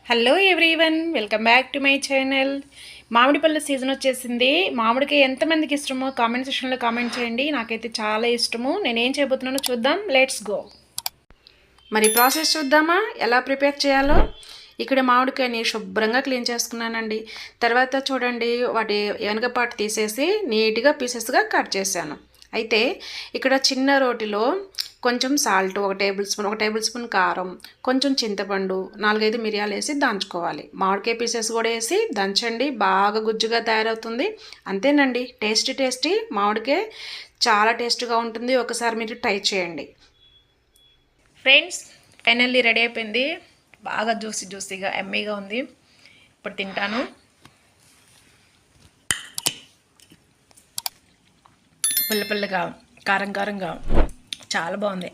Hello everyone, welcome back to my channel. మామిడి పళ్ళ season వచ్చేసింది. మామిడికాయ ఎంతమందికి ఇష్టమో కామెంట్ సెక్షన్లో కామెంట్ చేయండి. నాకైతే చాలా ఇష్టము. నేనేం చేయబోతున్నానో చూద్దాం. Let's go. మరి ప్రాసెస్ చూద్దామా, ఎలా ప్రిపేర్ చేయాలో. ఇక్కడ మామిడికాయని శుభ్రంగా క్లీన్ చేసుకున్నానండి. తర్వాత చూడండి, వాటి వెనక పాటు తీసేసి నీట్గా పీసెస్గా కట్ చేశాను. అయితే ఇక్కడ చిన్న రోటిలో కొంచెం సాల్ట్, ఒక టేబుల్ స్పూన్ కారం, కొంచెం చింతపండు, 4-5 మిరియాలు వేసి దంచుకోవాలి. మామిడికాయ పీసెస్ కూడా వేసి దంచండి, బాగా గుజ్జుగా తయారవుతుంది. అంతేనండి, టేస్టీ మామిడికాయ చాలా టేస్ట్గా ఉంటుంది. ఒకసారి మీరు ట్రై చేయండి ఫ్రెండ్స్. ఫైనల్లీ రెడీ అయిపోయింది. బాగా జ్యూసీగా ఎమ్మీగా ఉంది. ఇప్పుడు తింటాను. పుల్లగా కారంగా చాలా బాగుంది.